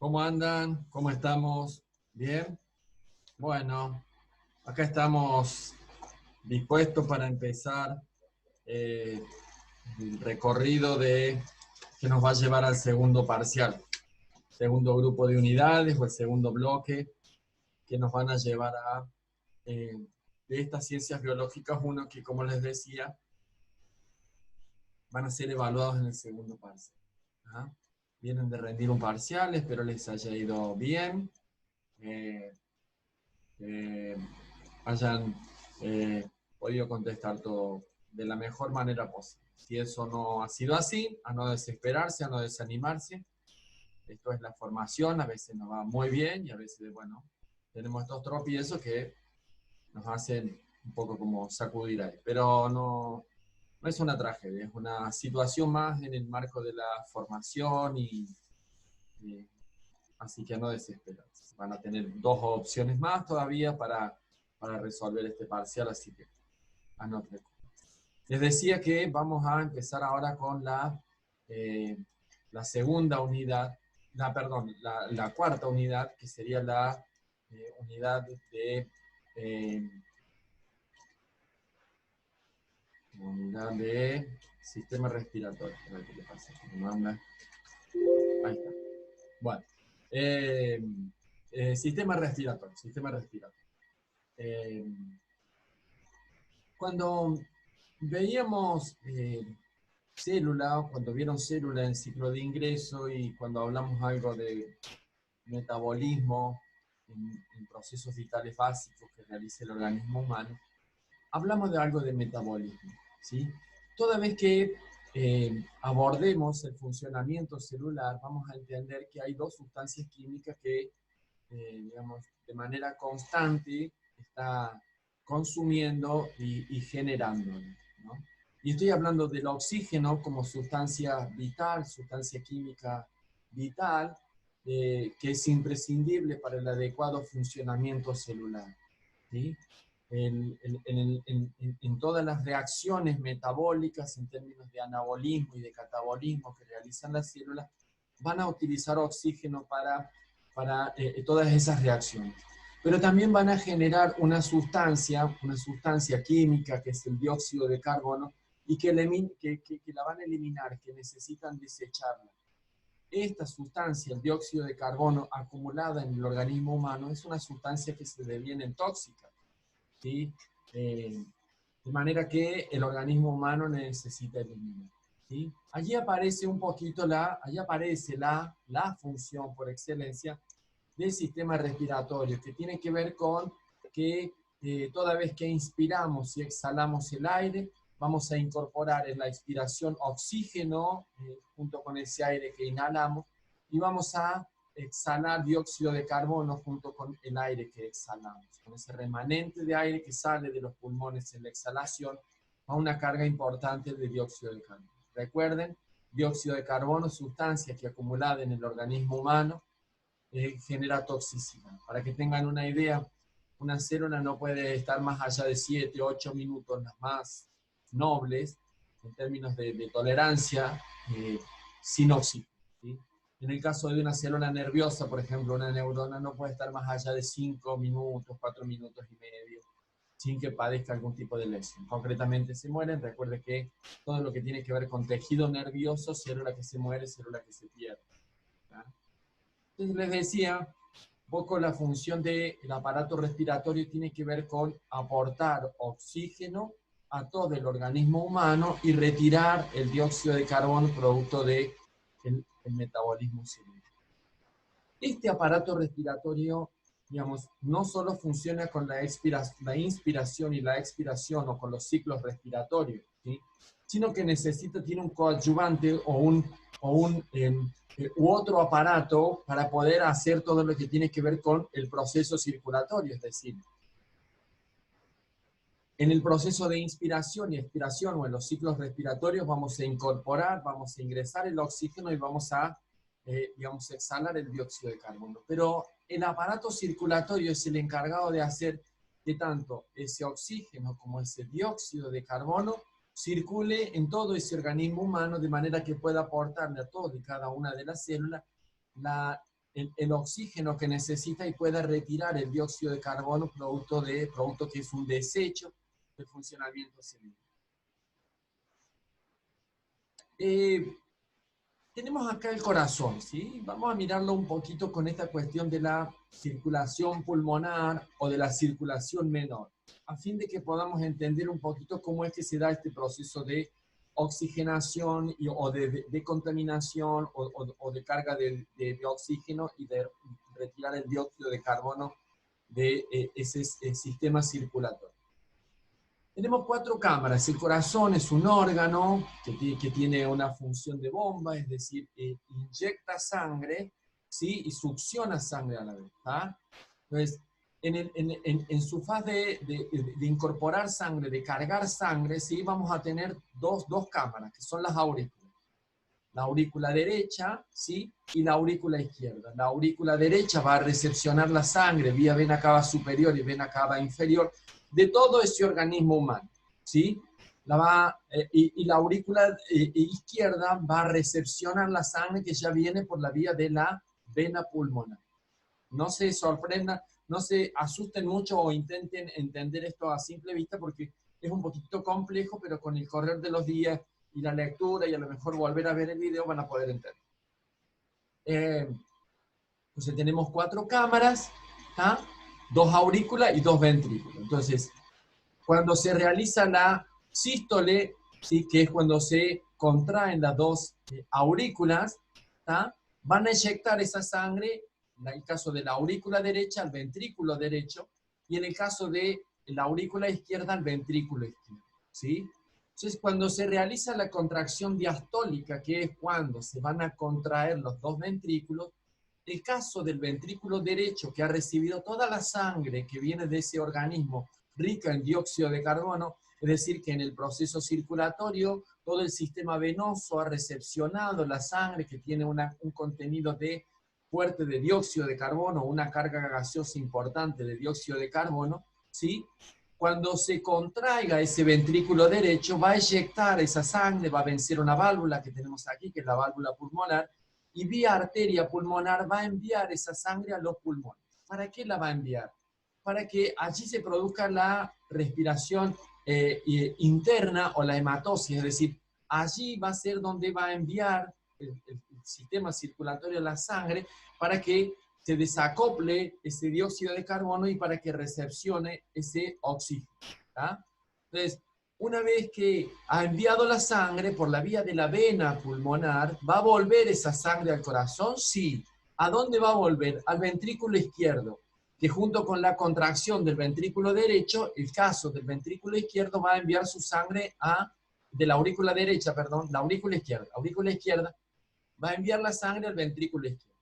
¿Cómo andan? ¿Cómo estamos? ¿Bien? Bueno, acá estamos dispuestos para empezar eh, el recorrido que nos va a llevar al segundo parcial, segundo grupo de unidades o el segundo bloque que nos van a llevar a eh, de estas ciencias biológicas, uno que, como les decía, van a ser evaluados en el segundo parcial. ¿Ah? Vienen de rendir un parcial, espero les haya ido bien. Eh, eh, hayan podido contestar todo de la mejor manera posible. Si eso no ha sido así, a no desesperarse, a no desanimarse. Esto es la formación, a veces nos va muy bien y a veces, bueno, tenemos estos tropiezos que nos hacen un poco como sacudir ahí. Pero no es una tragedia, es una situación más en el marco de la formación y así que no desesperarse. Van a tener dos opciones más todavía para resolver este parcial, así que anoten. Les decía que vamos a empezar ahora con eh, la segunda unidad, la cuarta unidad, que sería la unidad eh, de sistema respiratorio. A ver qué le pasa. Ahí está. Bueno, eh, sistema respiratorio. Eh, Cuando veíamos célula, cuando vieron célula en ciclo de ingreso y cuando hablamos algo de metabolismo en procesos vitales básicos que realiza el organismo humano, hablamos de algo de metabolismo, ¿sí? Toda vez que abordemos el funcionamiento celular, vamos a entender que hay dos sustancias químicas que, digamos, de manera constante está consumiendo y generando, ¿no? Y estoy hablando del oxígeno como sustancia vital, sustancia química vital, que es imprescindible para el adecuado funcionamiento celular, ¿sí? En todas las reacciones metabólicas en términos de anabolismo y de catabolismo que realizan las células, van a utilizar oxígeno para todas esas reacciones. Pero también van a generar una sustancia química, que es el dióxido de carbono, y que la van a eliminar, que necesitan desecharla. Esta sustancia, el dióxido de carbono acumulada en el organismo humano, es una sustancia que se deviene tóxica, ¿sí? De manera que el organismo humano necesita eliminar, ¿sí? Allí aparece un poquito allí aparece la función por excelencia del sistema respiratorio, que tiene que ver con que toda vez que inspiramos y exhalamos el aire, vamos a incorporar en la expiración oxígeno junto con ese aire que inhalamos y vamos a exhalar dióxido de carbono junto con el aire que exhalamos. Con ese remanente de aire que sale de los pulmones en la exhalación, a una carga importante de dióxido de carbono. Recuerden, dióxido de carbono, sustancia que acumulada en el organismo humano genera toxicidad. Para que tengan una idea, una célula no puede estar más allá de 7, 8 minutos, las más nobles, en términos de tolerancia, sin oxígeno, ¿sí? En el caso de una célula nerviosa, por ejemplo, una neurona no puede estar más allá de 5 minutos, 4 minutos y medio, sin que padezca algún tipo de lesión. Concretamente se mueren. Recuerde que todo lo que tiene que ver con tejido nervioso, célula que se muere, célula que se pierde, ¿tá? Entonces les decía, un poco la función del aparato respiratorio tiene que ver con aportar oxígeno a todo el organismo humano y retirar el dióxido de carbono producto del metabolismo celular. Este aparato respiratorio, digamos, no solo funciona con la inspiración y la expiración o con los ciclos respiratorios, ¿sí? Sino que tiene un coadyuvante u otro aparato para poder hacer todo lo que tiene que ver con el proceso circulatorio, es decir, en el proceso de inspiración y expiración o en los ciclos respiratorios vamos a incorporar, vamos a ingresar el oxígeno y vamos a exhalar el dióxido de carbono. Pero el aparato circulatorio es el encargado de hacer que tanto ese oxígeno como ese dióxido de carbono circule en todo ese organismo humano de manera que pueda aportarle a toda y cada una de las células el oxígeno que necesita y pueda retirar el dióxido de carbono producto que es un desecho del funcionamiento celular. Tenemos acá el corazón, ¿sí? Vamos a mirarlo un poquito con esta cuestión de la circulación pulmonar o de la circulación menor, a fin de que podamos entender un poquito cómo es que se da este proceso de oxigenación o de contaminación o de carga de oxígeno y de retirar el dióxido de carbono de ese sistema circulatorio. Tenemos 4 cámaras. El corazón es un órgano que tiene una función de bomba, es decir, inyecta sangre, ¿sí? Y succiona sangre a la vez. ¿Ah? Entonces, en su faz de incorporar sangre, de cargar sangre, ¿sí? Vamos a tener dos cámaras, que son las aurículas. La aurícula derecha, ¿sí? Y la aurícula izquierda. La aurícula derecha va a recepcionar la sangre vía vena cava superior y vena cava inferior de todo ese organismo humano, ¿sí? Y la aurícula izquierda va a recepcionar la sangre que ya viene por la vía de la vena pulmonar. No se sorprendan, no se asusten mucho o intenten entender esto a simple vista porque es un poquito complejo, pero con el correr de los días y la lectura y a lo mejor volver a ver el video van a poder entender. Entonces tenemos 4 cámaras, ¿tá? 2 aurículas y 2 ventrículos. Entonces, cuando se realiza la sístole, ¿sí? Que es cuando se contraen las 2 aurículas, ¿tá? Van a inyectar esa sangre, en el caso de la aurícula derecha, al ventrículo derecho, y en el caso de la aurícula izquierda, al ventrículo izquierdo, ¿sí? Entonces, cuando se realiza la contracción diastólica, que es cuando se van a contraer los 2 ventrículos, el caso del ventrículo derecho, que ha recibido toda la sangre que viene de ese organismo rica en dióxido de carbono, es decir, que en el proceso circulatorio todo el sistema venoso ha recepcionado la sangre que tiene un contenido fuerte de dióxido de carbono, una carga gaseosa importante de dióxido de carbono, ¿sí? Cuando se contraiga ese ventrículo derecho, va a eyectar esa sangre, va a vencer una válvula que tenemos aquí, que es la válvula pulmonar, y vía arteria pulmonar va a enviar esa sangre a los pulmones. ¿Para qué la va a enviar? Para que allí se produzca la respiración interna o la hematosis, es decir, allí va a ser donde va a enviar el sistema circulatorio de la sangre para que se desacople ese dióxido de carbono y para que recepcione ese oxígeno. ¿Tá? Entonces, una vez que ha enviado la sangre por la vía de la vena pulmonar, ¿va a volver esa sangre al corazón? Sí. ¿A dónde va a volver? Al ventrículo izquierdo, que junto con la contracción del ventrículo derecho, el caso del ventrículo izquierdo va a enviar su sangre de la aurícula derecha, perdón, la aurícula izquierda, va a enviar la sangre al ventrículo izquierdo.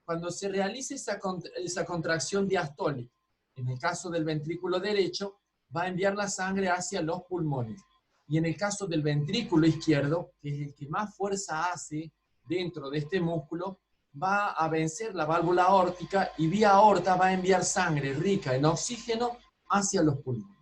Cuando se realice esa contracción diastólica, en el caso del ventrículo derecho, va a enviar la sangre hacia los pulmones. Y en el caso del ventrículo izquierdo, que es el que más fuerza hace dentro de este músculo, va a vencer la válvula aórtica y vía aorta va a enviar sangre rica en oxígeno hacia los pulmones.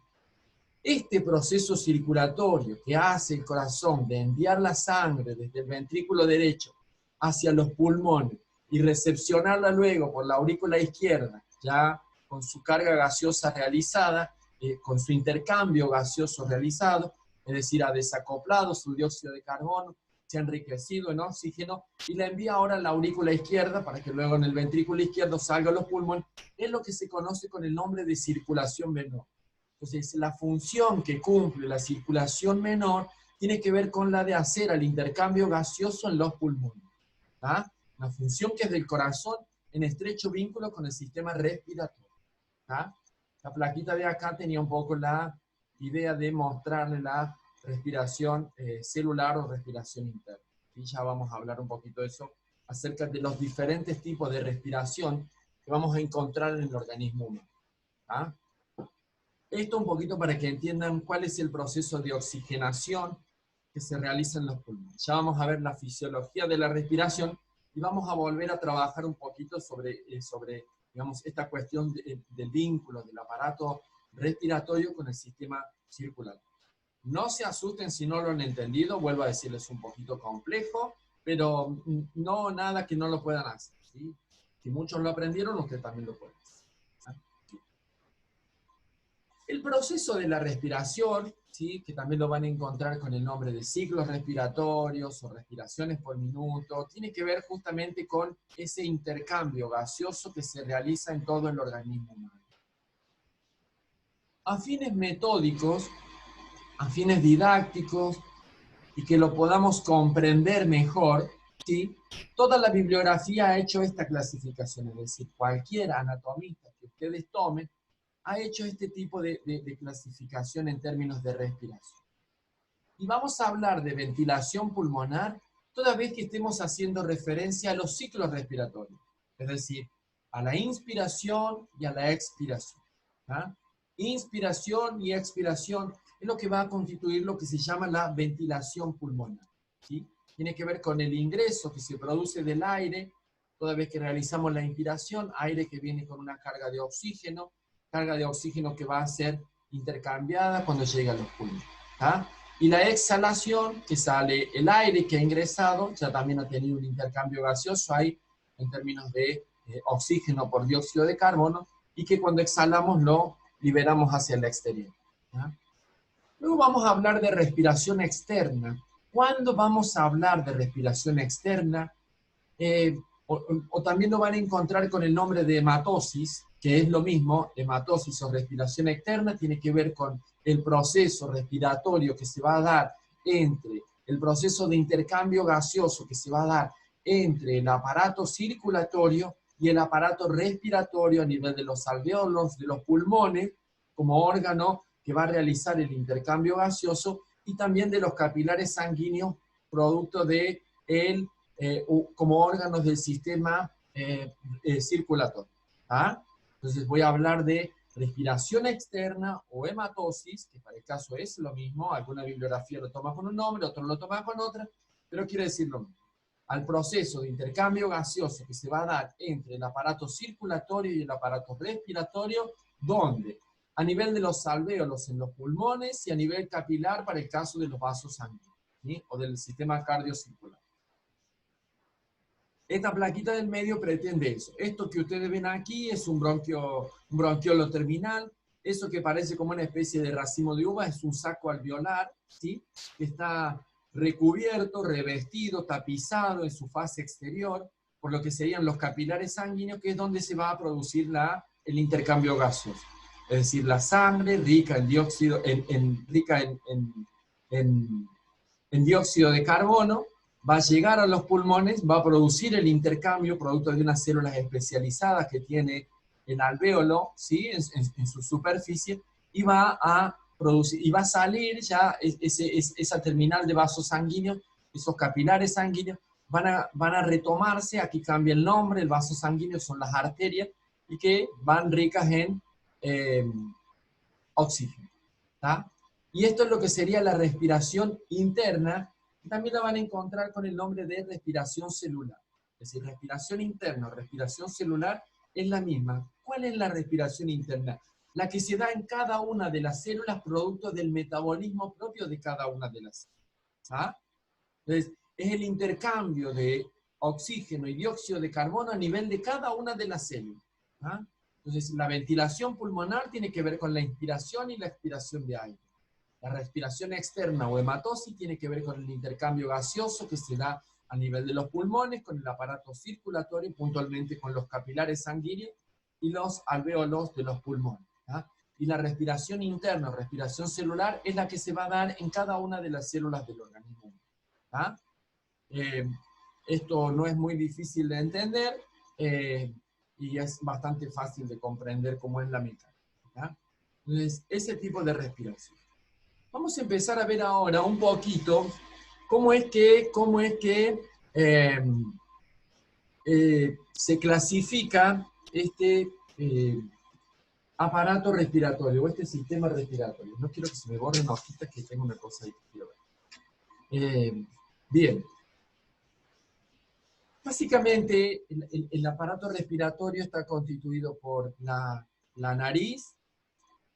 Este proceso circulatorio que hace el corazón de enviar la sangre desde el ventrículo derecho hacia los pulmones y recepcionarla luego por la aurícula izquierda, ya con su carga gaseosa realizada, con su intercambio gaseoso realizado, es decir, ha desacoplado su dióxido de carbono, se ha enriquecido en oxígeno y la envía ahora a la aurícula izquierda para que luego en el ventrículo izquierdo salga a los pulmones, es lo que se conoce con el nombre de circulación menor. Entonces, la función que cumple la circulación menor tiene que ver con la de hacer el intercambio gaseoso en los pulmones. ¿Tá? Una función que es del corazón en estrecho vínculo con el sistema respiratorio. ¿Tá? La plaquita de acá tenía un poco la idea de mostrarle la respiración celular o respiración interna. Y ya vamos a hablar un poquito de eso, acerca de los diferentes tipos de respiración que vamos a encontrar en el organismo humano. ¿Tá? Esto un poquito para que entiendan cuál es el proceso de oxigenación que se realiza en los pulmones. Ya vamos a ver la fisiología de la respiración y vamos a volver a trabajar un poquito sobre digamos, esta cuestión del vínculo del aparato respiratorio con el sistema circulatorio. No se asusten si no lo han entendido, vuelvo a decirles un poquito complejo, pero no nada que no lo puedan hacer, ¿sí? Si muchos lo aprendieron, usted también lo puede hacer. El proceso de la respiración, ¿sí? Que también lo van a encontrar con el nombre de ciclos respiratorios o respiraciones por minuto, tiene que ver justamente con ese intercambio gaseoso que se realiza en todo el organismo humano. A fines metódicos, a fines didácticos, y que lo podamos comprender mejor, ¿sí? Toda la bibliografía ha hecho esta clasificación, es decir, cualquier anatomista que ustedes tomen ha hecho este tipo de clasificación en términos de respiración. Y vamos a hablar de ventilación pulmonar toda vez que estemos haciendo referencia a los ciclos respiratorios, es decir, a la inspiración y a la expiración. ¿Ah? Inspiración y expiración es lo que va a constituir lo que se llama la ventilación pulmonar. ¿Sí? Tiene que ver con el ingreso que se produce del aire toda vez que realizamos la inspiración, aire que viene con una carga de oxígeno que va a ser intercambiada cuando llega a los pulmones. ¿Ah? Y la exhalación, que sale el aire que ha ingresado, ya también ha tenido un intercambio gaseoso ahí en términos de oxígeno por dióxido de carbono, y que cuando exhalamos lo liberamos hacia el exterior. ¿Ah? Luego vamos a hablar de respiración externa. ¿Cuándo vamos a hablar de respiración externa? O también lo van a encontrar con el nombre de hematosis, que es lo mismo. Hematosis o respiración externa tiene que ver con el proceso respiratorio que se va a dar entre el proceso de intercambio gaseoso que se va a dar entre el aparato circulatorio y el aparato respiratorio a nivel de los alvéolos, de los pulmones, como órgano que va a realizar el intercambio gaseoso, y también de los capilares sanguíneos, producto de como órganos del sistema circulatorio. ¿Ah? Entonces voy a hablar de respiración externa o hematosis, que para el caso es lo mismo, alguna bibliografía lo toma con un nombre, otro lo toma con otra, pero quiere decir lo mismo. Al proceso de intercambio gaseoso que se va a dar entre el aparato circulatorio y el aparato respiratorio, donde a nivel de los alvéolos en los pulmones y a nivel capilar para el caso de los vasos sanguíneos, ¿sí? O del sistema cardiocirculatorio. Esta plaquita del medio pretende eso. Esto que ustedes ven aquí es un bronquiolo terminal. Eso que parece como una especie de racimo de uva es un saco alveolar, ¿sí? Que está recubierto, revestido, tapizado en su fase exterior por lo que serían los capilares sanguíneos, que es donde se va a producir el intercambio gaseoso. Es decir, la sangre rica en dióxido, rica en dióxido de carbono, va a llegar a los pulmones, va a producir el intercambio producto de unas células especializadas que tiene el alvéolo, ¿sí? en su superficie, y va a producir, y va a salir ya esa terminal de vasos sanguíneos, esos capilares sanguíneos, van a retomarse, aquí cambia el nombre, el vaso sanguíneo son las arterias, y que van ricas en oxígeno. ¿Tá? Y esto es lo que sería la respiración interna, y también la van a encontrar con el nombre de respiración celular. Es decir, respiración interna o respiración celular es la misma. ¿Cuál es la respiración interna? La que se da en cada una de las células producto del metabolismo propio de cada una de las células. ¿Ah? Entonces, es el intercambio de oxígeno y dióxido de carbono a nivel de cada una de las células. ¿Ah? Entonces, la ventilación pulmonar tiene que ver con la inspiración y la expiración de aire. La respiración externa o hematosis tiene que ver con el intercambio gaseoso que se da a nivel de los pulmones, con el aparato circulatorio, puntualmente con los capilares sanguíneos y los alvéolos de los pulmones. ¿Ah? Y la respiración interna o respiración celular es la que se va a dar en cada una de las células del organismo. ¿Ah? Esto no es muy difícil de entender y es bastante fácil de comprender cómo es la mecánica. ¿Ah? Entonces, ese tipo de respiración. Vamos a empezar a ver ahora un poquito cómo es que se clasifica este aparato respiratorio o este sistema respiratorio. No quiero que se me borren hojitas, que tengo una cosa ahí que quiero ver. Bien. Básicamente, el aparato respiratorio está constituido por la nariz,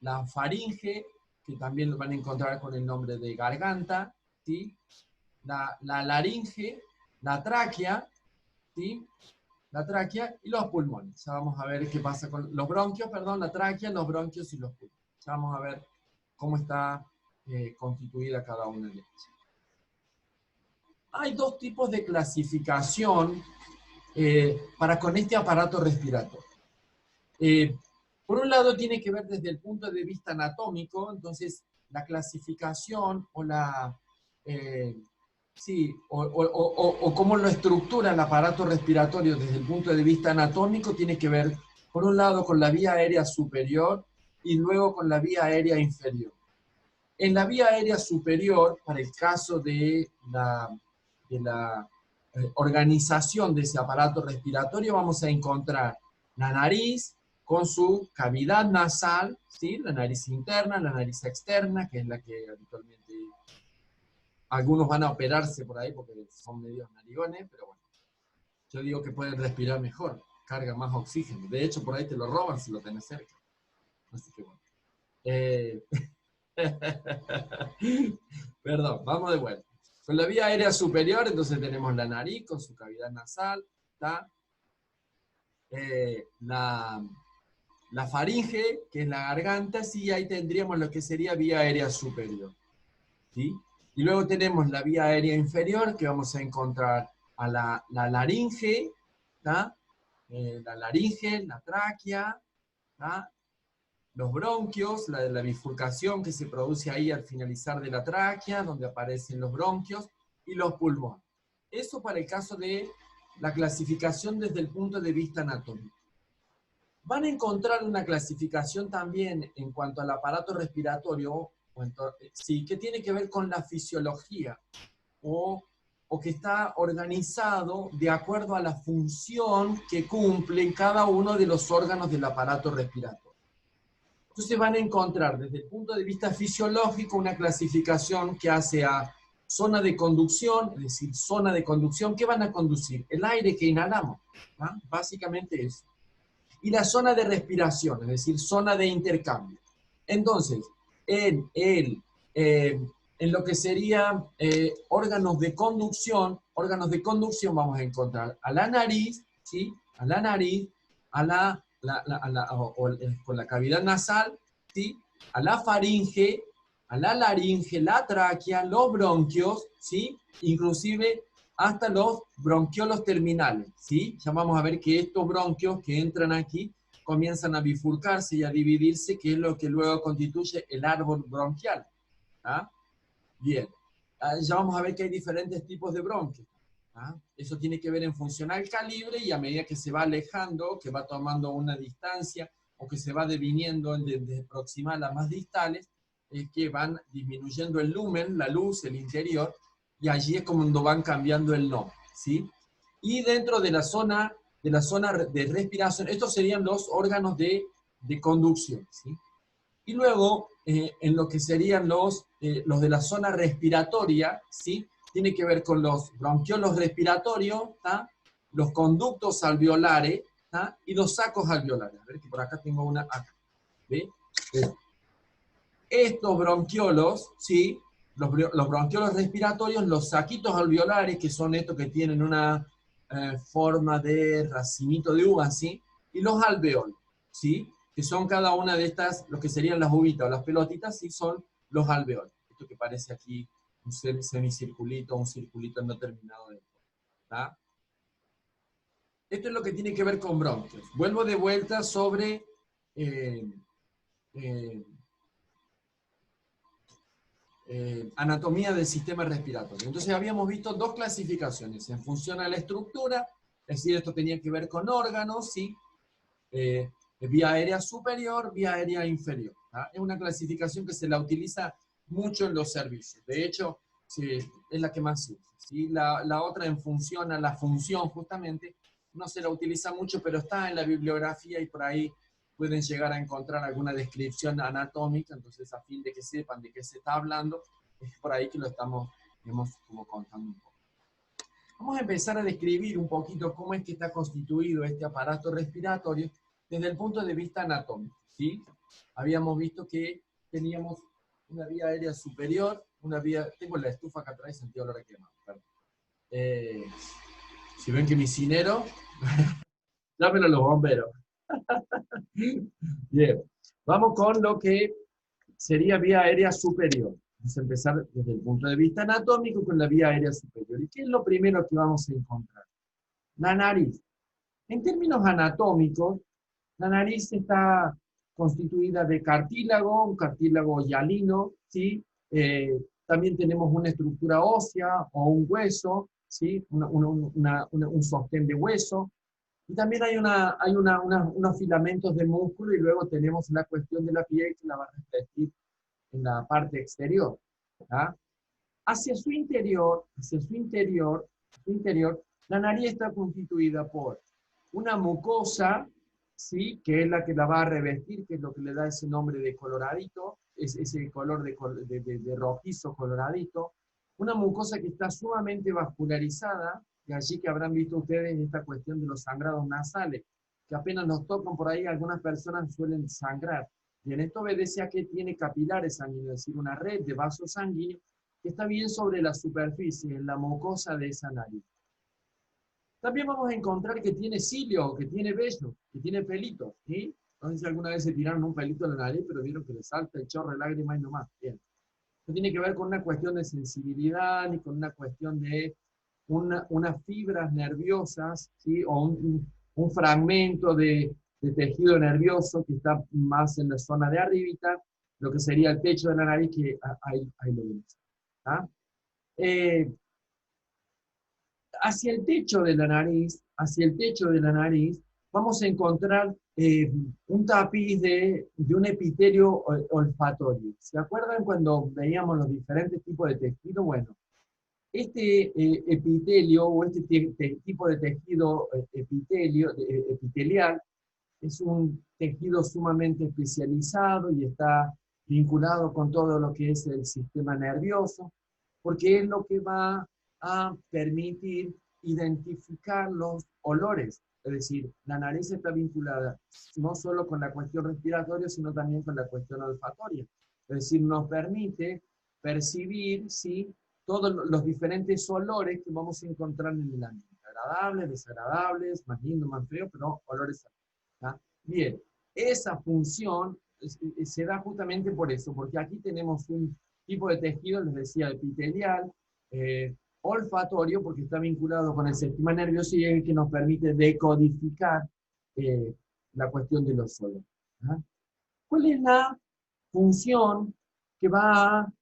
la faringe, que también lo van a encontrar con el nombre de garganta, ¿sí? La laringe, la tráquea, ¿sí? la tráquea y los pulmones. Ya vamos a ver qué pasa con los bronquios, perdón, la tráquea, los bronquios y los pulmones. Ya vamos a ver cómo está constituida cada una de ellas. Hay dos tipos de clasificación para con este aparato respiratorio. Por un lado tiene que ver desde el punto de vista anatómico, entonces la clasificación o la... sí, o cómo lo estructura el aparato respiratorio desde el punto de vista anatómico tiene que ver, por un lado, con la vía aérea superior y luego con la vía aérea inferior. En la vía aérea superior, para el caso de la organización de ese aparato respiratorio, vamos a encontrar la nariz con su cavidad nasal, ¿sí? La nariz interna, la nariz externa, que es la que habitualmente algunos van a operarse por ahí porque son medios narigones, pero bueno, yo digo que pueden respirar mejor, carga más oxígeno. De hecho, por ahí te lo roban si lo tenés cerca. Así que bueno. Perdón, vamos de vuelta. Con la vía aérea superior, entonces tenemos la nariz con su cavidad nasal, ¿está? La faringe, que es la garganta, sí, ahí tendríamos lo que sería vía aérea superior, ¿sí? Y luego tenemos la vía aérea inferior, que vamos a encontrar a la laringe, ¿tá? La laringe, la tráquea, ¿tá? Los bronquios, la bifurcación que se produce ahí al finalizar de la tráquea, donde aparecen los bronquios, y los pulmones. Eso para el caso de la clasificación desde el punto de vista anatómico. Van a encontrar una clasificación también en cuanto al aparato respiratorio, sí, que tiene que ver con la fisiología, o que está organizado de acuerdo a la función que cumplen cada uno de los órganos del aparato respiratorio. Entonces van a encontrar desde el punto de vista fisiológico una clasificación que hace a zona de conducción, es decir, zona de conducción, ¿qué van a conducir? El aire que inhalamos, ¿no? Básicamente eso. Y la zona de respiración, es decir, zona de intercambio. Entonces, en lo que serían órganos de conducción vamos a encontrar a la nariz, ¿sí? A la nariz, con la cavidad nasal, ¿sí? A la faringe, a la laringe, la tráquea, los bronquios, ¿sí? Inclusive hasta los bronquiolos terminales, ¿sí? Ya vamos a ver que estos bronquios que entran aquí comienzan a bifurcarse y a dividirse, que es lo que luego constituye el árbol bronquial. ¿Ah? Bien. Ya vamos a ver que hay diferentes tipos de bronquios. ¿Ah? Eso tiene que ver en función al calibre y a medida que se va alejando, que va tomando una distancia o que se va deviniendo desde proximal a más distales, es que van disminuyendo el lumen, la luz, el interior, y allí es cuando van cambiando el nombre, ¿sí? Y dentro de la zona de respiración, estos serían los órganos de conducción, ¿sí? Y luego, en lo que serían los de la zona respiratoria, ¿sí? Tiene que ver con los bronquiolos respiratorios, ¿tá? Los conductos alveolares, ¿tá? Y los sacos alveolares. A ver, que por acá tengo una acá. ¿Ve? Estos bronquiolos, ¿sí? Los bronquiolos respiratorios, los saquitos alveolares, que son estos que tienen una forma de racimito de uva, ¿sí? Y los alveolos, ¿sí? Que son cada una de estas, lo que serían las uvitas o las pelotitas, sí, son los alveolos. Esto que parece aquí un semicirculito, un circulito no terminado de esto, ¿tá? Esto es lo que tiene que ver con bronquios. Vuelvo de vuelta sobre anatomía del sistema respiratorio. Entonces habíamos visto dos clasificaciones en función a la estructura, es decir, esto tenía que ver con órganos, ¿sí? Vía aérea superior, vía aérea inferior. ¿Ah? Es una clasificación que se la utiliza mucho en los servicios. De hecho, sí, es la que más se usa. ¿Sí? La otra en función a la función, justamente, no se la utiliza mucho, pero está en la bibliografía y por ahí pueden llegar a encontrar alguna descripción anatómica, entonces a fin de que sepan de qué se está hablando, es por ahí que lo estamos como contando un poco. Vamos a empezar a describir un poquito cómo es que está constituido este aparato respiratorio desde el punto de vista anatómico, ¿sí? Habíamos visto que teníamos una vía aérea superior, tengo la estufa acá atrás, sentí olor a quemado, perdón. Si ven que mi cinero Llámenlo a los bomberos. Bien, vamos con lo que sería vía aérea superior. Vamos a empezar desde el punto de vista anatómico con la vía aérea superior. ¿Y qué es lo primero que vamos a encontrar? La nariz. En términos anatómicos, la nariz está constituida de cartílago, un cartílago hialino, ¿sí? También tenemos una estructura ósea o un hueso, ¿sí? Un sostén de hueso. Y también unos filamentos de músculo y luego tenemos la cuestión de la piel que la va a reflejar en la parte exterior. ¿Ah? Hacia su interior, la nariz está constituida por una mucosa, ¿sí? Que es la que la va a revestir, que es lo que le da ese nombre de coloradito, es ese color de rojizo coloradito. Una mucosa que está sumamente vascularizada, y allí que habrán visto ustedes esta cuestión de los sangrados nasales, que apenas nos tocan por ahí, algunas personas suelen sangrar. Y en esto obedece a que tiene capilares sanguíneos, es decir, una red de vasos sanguíneos que está bien sobre la superficie, en la mucosa de esa nariz. También vamos a encontrar que tiene cilio, que tiene vello, que tiene pelitos, ¿sí? No sé si alguna vez se tiraron un pelito en la nariz, pero vieron que le salta el chorro de lágrimas y no más. Bien. No tiene que ver con una cuestión de sensibilidad, ni con una cuestión de unas fibras nerviosas, ¿sí? O un fragmento de tejido nervioso que está más en la zona de arribita, lo que sería el techo de la nariz, que ahí lo vemos. ¿Ah? Hacia el techo de la nariz, vamos a encontrar un tapiz de un epitelio olfatorio. ¿Se acuerdan cuando veíamos los diferentes tipos de tejido? Bueno, este epitelio o este tipo de tejido epitelial es un tejido sumamente especializado y está vinculado con todo lo que es el sistema nervioso, porque es lo que va a permitir identificar los olores. Es decir, la nariz está vinculada no solo con la cuestión respiratoria, sino también con la cuestión olfatoria. Es decir, nos permite percibir, ¿sí?, todos los diferentes olores que vamos a encontrar en el ambiente. Agradables, desagradables, más lindos, más feos, pero olores. ¿Ah? Bien, esa función se da justamente por eso, porque aquí tenemos un tipo de tejido, les decía, epitelial, olfatorio, porque está vinculado con el sistema nervioso y es el que nos permite decodificar la cuestión de los olores. ¿Ah? ¿Cuál es la función que va a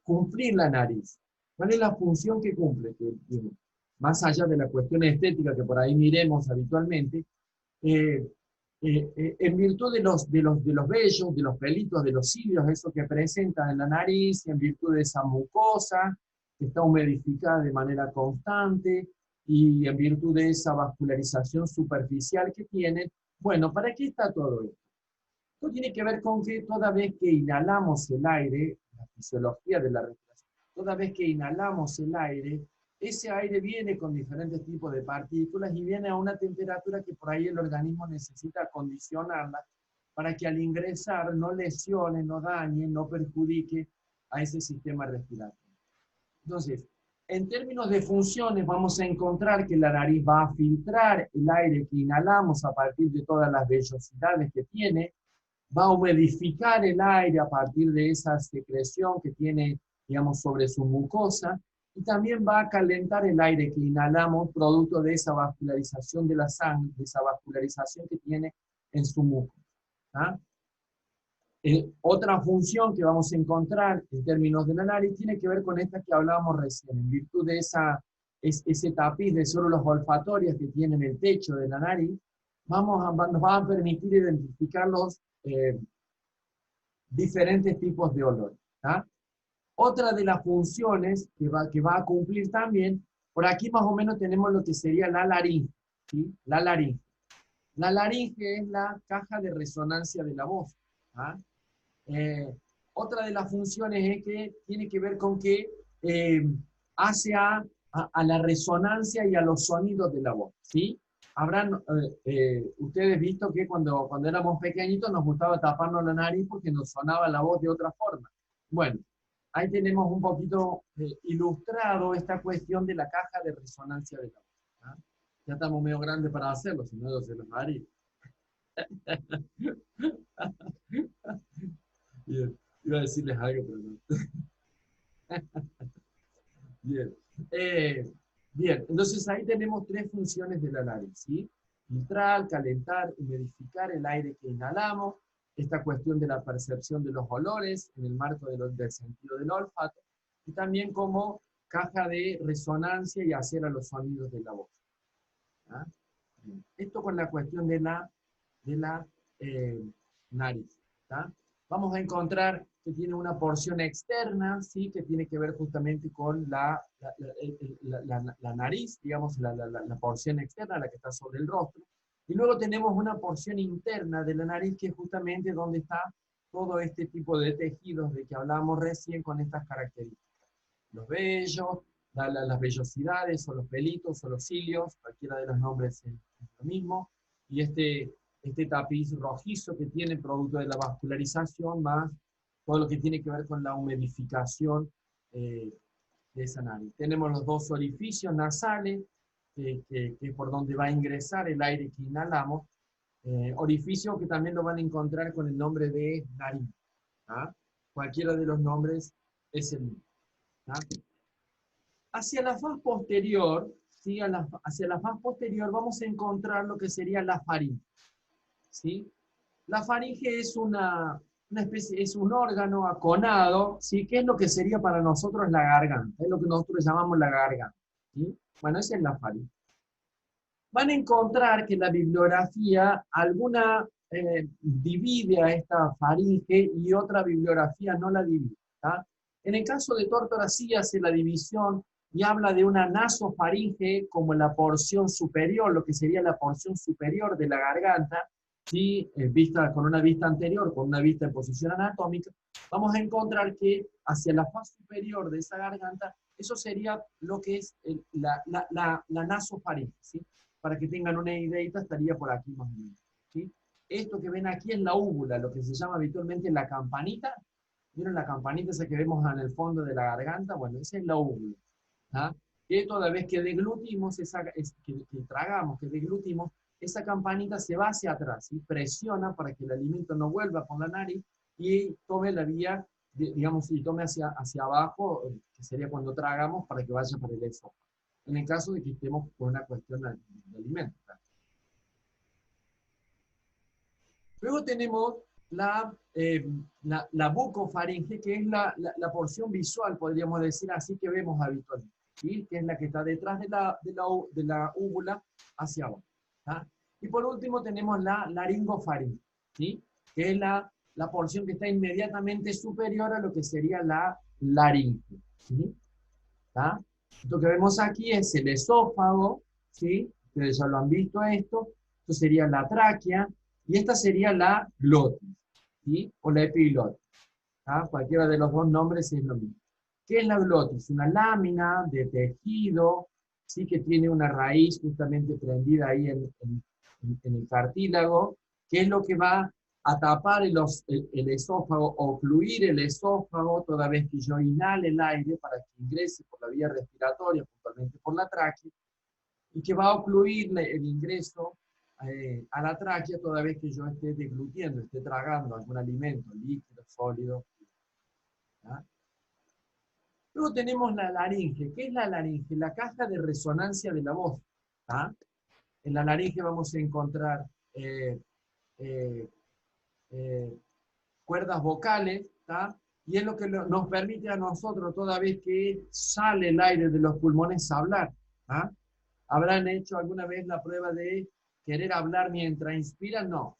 cumplir la nariz? ¿Cuál es la función que cumple? Más allá de la cuestión estética que por ahí miremos habitualmente, eh, en virtud de los vellos, de los pelitos, de los cilios, eso que presenta en la nariz, en virtud de esa mucosa que está humidificada de manera constante y en virtud de esa vascularización superficial que tiene. Bueno, ¿para qué está todo esto? Esto tiene que ver con que toda vez que inhalamos el aire, la fisiología de la respiración, toda vez que inhalamos el aire, ese aire viene con diferentes tipos de partículas y viene a una temperatura que por ahí el organismo necesita acondicionarla para que al ingresar no lesione, no dañe, no perjudique a ese sistema respiratorio. Entonces, en términos de funciones, vamos a encontrar que la nariz va a filtrar el aire que inhalamos a partir de todas las vellosidades que tiene, va a humidificar el aire a partir de esa secreción que tiene, digamos, sobre su mucosa, y también va a calentar el aire que inhalamos producto de esa vascularización de la sangre, de esa vascularización que tiene en su mucosa. ¿Ah? Otra función que vamos a encontrar en términos de la nariz tiene que ver con esta que hablábamos recién, en virtud de ese tapiz de células olfatorias que tiene en el techo de la nariz, nos va a permitir identificar los diferentes tipos de olor. ¿Ah? Otra de las funciones que va a cumplir también, por aquí más o menos tenemos lo que sería la laringe. ¿Sí? La laringe. La laringe es la caja de resonancia de la voz. ¿Ah? Otra de las funciones es que tiene que ver con que hace a la resonancia y a los sonidos de la voz. ¿Sí? Habrán ustedes visto que cuando éramos pequeñitos nos gustaba taparnos la nariz porque nos sonaba la voz de otra forma. Bueno, ahí tenemos un poquito ilustrado esta cuestión de la caja de resonancia de la voz. ¿Ah? Ya estamos medio grandes para hacerlo, si no yo se los haría. Bien, iba a decirles algo, pero no. Bien. Eh, bien, entonces ahí tenemos tres funciones de la nariz, ¿sí? Filtrar, calentar, humidificar el aire que inhalamos, esta cuestión de la percepción de los olores en el marco del sentido del olfato, y también como caja de resonancia y hacer a los sonidos de la voz. ¿Ah? Bien. Esto con la cuestión de la eh, nariz. ¿Tá? Vamos a encontrar que tiene una porción externa, ¿sí? Que tiene que ver justamente con la nariz, digamos, la porción externa, la que está sobre el rostro. Y luego tenemos una porción interna de la nariz, que es justamente donde está todo este tipo de tejidos de que hablábamos recién con estas características. Los vellos, las vellosidades, o los pelitos, o los cilios, cualquiera de los nombres es lo mismo, y este tapiz rojizo que tiene producto de la vascularización, más todo lo que tiene que ver con la humidificación de esa nariz. Tenemos los dos orificios nasales, que es por donde va a ingresar el aire que inhalamos, orificio que también lo van a encontrar con el nombre de nariz. ¿Ah? Cualquiera de los nombres es el mismo. ¿Ah? Hacia la faz posterior, ¿sí? Hacia la faz posterior vamos a encontrar lo que sería la faringe, ¿sí? La faringe es una especie, es un órgano aconado, ¿sí? ¿Qué es lo que sería para nosotros la garganta? Es lo que nosotros llamamos la garganta, ¿sí? Bueno, esa es la faringe. Van a encontrar que la bibliografía, alguna divide a esta faringe y otra bibliografía no la divide. ¿Tá? En el caso de Tórtora sí hace la división y habla de una nasofaringe como la porción superior, lo que sería la porción superior de la garganta, ¿sí? Vista, con una vista anterior, con una vista en posición anatómica, vamos a encontrar que hacia la faz superior de esa garganta, eso sería lo que es la nasofaringe, ¿sí? Para que tengan una idea, estaría por aquí más o menos, ¿sí? Esto que ven aquí es la úvula, lo que se llama habitualmente la campanita. ¿Vieron la campanita esa que vemos en el fondo de la garganta? Bueno, esa es la úvula. ¿Ah? Que toda vez que deglutimos, que tragamos, que deglutimos, esa campanita se va hacia atrás y presiona para que el alimento no vuelva por la nariz y tome la vía, digamos, y tome hacia abajo, que sería cuando tragamos, para que vaya para el esófago. En el caso de que estemos con una cuestión de alimentos. Luego tenemos la bucofaringe, que es la porción visual, podríamos decir así, que vemos habitualmente, ¿sí? Que es la que está detrás de la úvula hacia abajo. ¿Tá? Y por último tenemos la laringofaringe, ¿sí? Que es la porción que está inmediatamente superior a lo que sería la laringe. ¿Sí? ¿Tá? Esto que vemos aquí es el esófago, ¿sí? Ustedes ya lo han visto esto. Esto sería la tráquea, y esta sería la glotis, ¿sí? O la epiglotis. ¿Tá? Cualquiera de los dos nombres es lo mismo. ¿Qué es la glotis? Una lámina de tejido, ¿sí? Que tiene una raíz justamente prendida ahí en el cartílago, que es lo que va a tapar el esófago, o ocluir el esófago toda vez que yo inhale el aire para que ingrese por la vía respiratoria, puntualmente por la tráquea, y que va a ocluir el ingreso a la tráquea toda vez que yo esté deglutiendo, esté tragando algún alimento, líquido, sólido. ¿Ah? Luego tenemos la laringe. ¿Qué es la laringe? La caja de resonancia de la voz. ¿Ah? En la laringe vamos a encontrar eh, eh, eh, cuerdas vocales, ¿tá? Y es lo que nos permite a nosotros, toda vez que sale el aire de los pulmones, hablar. ¿Ah? ¿Habrán hecho alguna vez la prueba de querer hablar mientras inspiran? No,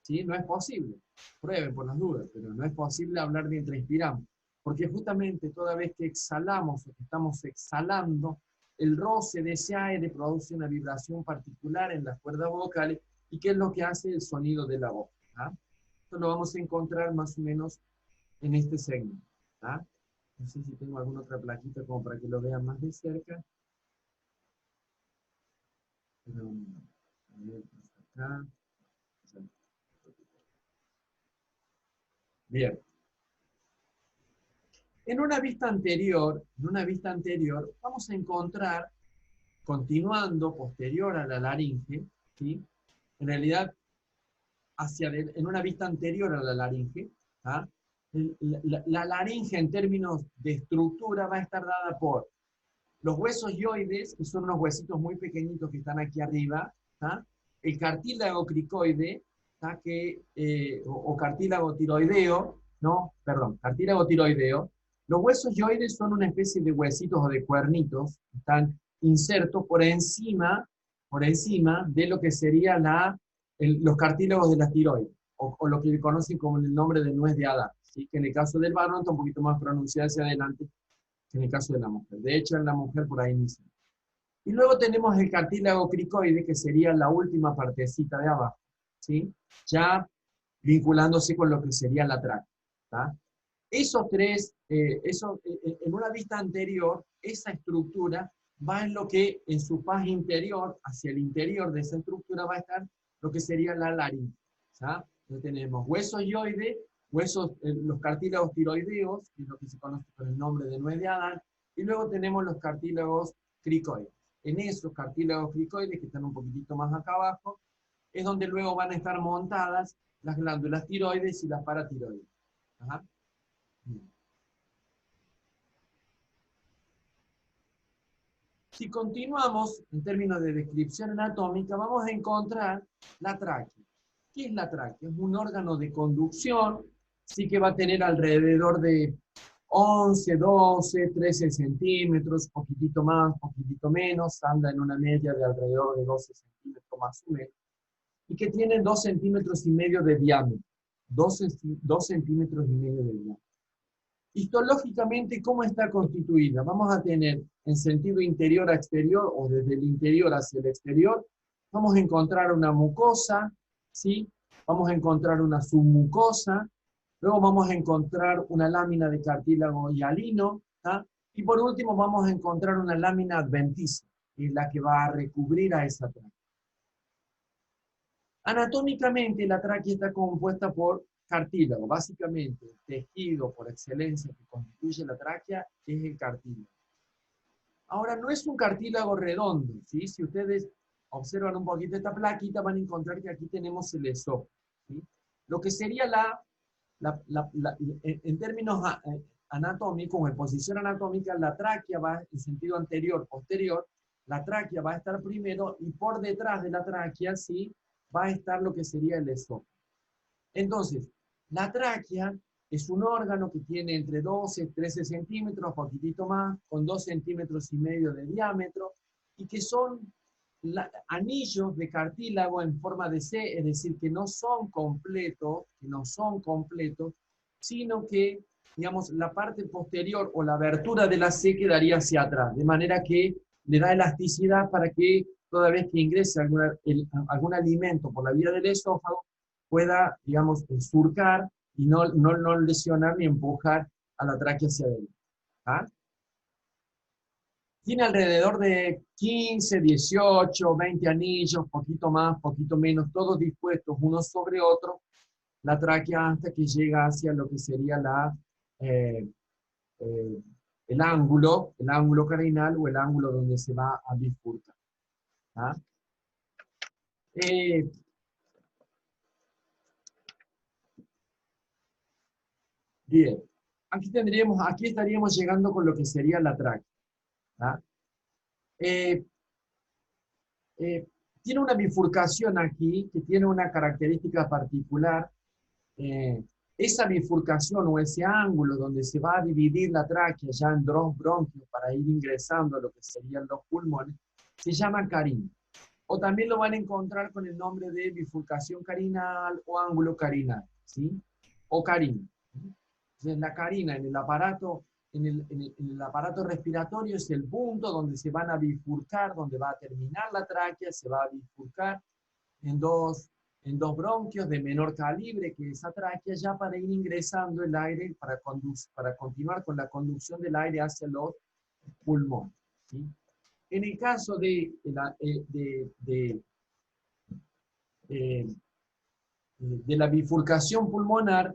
¿sí? No es posible. Prueben por las dudas, pero no es posible hablar mientras inspiramos. Porque justamente toda vez que exhalamos, o que estamos exhalando, el roce de ese aire produce una vibración particular en las cuerdas vocales, y que es lo que hace el sonido de la voz. ¿Ah? Esto lo vamos a encontrar más o menos en este segmento. ¿Ah? No sé si tengo alguna otra plaquita como para que lo vean más de cerca. Pero, a ver, acá. Bien. En una vista anterior, vamos a encontrar continuando posterior a la laringe, ¿sí? En realidad, en una vista anterior a la laringe, ¿ah? La laringe en términos de estructura va a estar dada por los huesos hioides, que son unos huesitos muy pequeñitos que están aquí arriba, ¿tá? El cartílago cricoide, ¿tá? O cartílago tiroideo, no, perdón, cartílago tiroideo. Los huesos hioides son una especie de huesitos o de cuernitos que están insertos por encima de lo que sería los cartílagos de la tiroides, o lo que conocen como el nombre de nuez de Adán, ¿sí? Que en el caso del varón está un poquito más pronunciado hacia adelante que en el caso de la mujer. De hecho, en la mujer por ahí inicia. Y luego tenemos el cartílago cricoide, que sería la última partecita de abajo, ¿sí? Ya vinculándose con lo que sería la tráquea, ¿tá? Esos tres, en una vista anterior, esa estructura va en lo que, en su faz interior, hacia el interior de esa estructura va a estar lo que sería la laringe, ¿tá? Entonces tenemos huesos hioides, los cartílagos tiroideos, que es lo que se conoce con el nombre de nuez de Adán, y luego tenemos los cartílagos cricoides. En esos cartílagos cricoides, que están un poquitito más acá abajo, es donde luego van a estar montadas las glándulas tiroides y las paratiroides. Ajá. Si continuamos en términos de descripción anatómica, vamos a encontrar la tráquea. ¿Qué es la tráquea? Es un órgano de conducción, sí que va a tener alrededor de 11, 12, 13 centímetros, poquitito más, poquitito menos, anda en una media de alrededor de 12 centímetros más o menos, y que tiene 2 centímetros y medio de diámetro. 2 centímetros y medio de diámetro. Histológicamente, ¿cómo está constituida? Vamos a tener en sentido interior a exterior, o desde el interior hacia el exterior, vamos a encontrar una mucosa, ¿sí? Vamos a encontrar una submucosa, luego vamos a encontrar una lámina de cartílago hialino, ¿tá? Y por último vamos a encontrar una lámina adventicia, que es la que va a recubrir a esa tráquea. Anatómicamente, la tráquea está compuesta por cartílago. Básicamente, el tejido por excelencia que constituye la tráquea es el cartílago. Ahora, no es un cartílago redondo, ¿sí? Si ustedes observan un poquito esta plaquita, van a encontrar que aquí tenemos el esófago, ¿sí? Lo que sería en términos anatómicos, o en posición anatómica, la tráquea va en sentido anterior, posterior, la tráquea va a estar primero, y por detrás de la tráquea, ¿sí?, va a estar lo que sería el esófago. Entonces, la tráquea es un órgano que tiene entre 12 y 13 centímetros, poquitito más, con 2 centímetros y medio de diámetro, y que son anillos de cartílago en forma de C, es decir, que no son completos, sino que, digamos, la parte posterior o la abertura de la C quedaría hacia atrás, de manera que le da elasticidad para que toda vez que ingrese algún alimento por la vía del esófago, pueda, digamos, surcar y no lesionar ni empujar a la tráquea hacia adentro. ¿Ah? Tiene alrededor de 15, 18, 20 anillos, poquito más, poquito menos, todos dispuestos unos sobre otros, la tráquea, hasta que llega hacia lo que sería eh, el ángulo carinal, o el ángulo donde se va a bifurcar. ¿Ah? Bien, aquí estaríamos llegando con lo que sería la tráquea. ¿Ah? Tiene una bifurcación aquí que tiene una característica particular. Esa bifurcación, o ese ángulo donde se va a dividir la tráquea ya en dos bronquios para ir ingresando a lo que serían los pulmones, se llama carina. O también lo van a encontrar con el nombre de bifurcación carinal o ángulo carinal, ¿sí? O carina. Entonces, la carina en el aparato respiratorio es el punto donde se van a bifurcar, donde va a terminar la tráquea, se va a bifurcar en dos bronquios de menor calibre que esa tráquea, ya para ir ingresando el aire, para continuar con la conducción del aire hacia los pulmones, ¿sí? En el caso de la bifurcación pulmonar,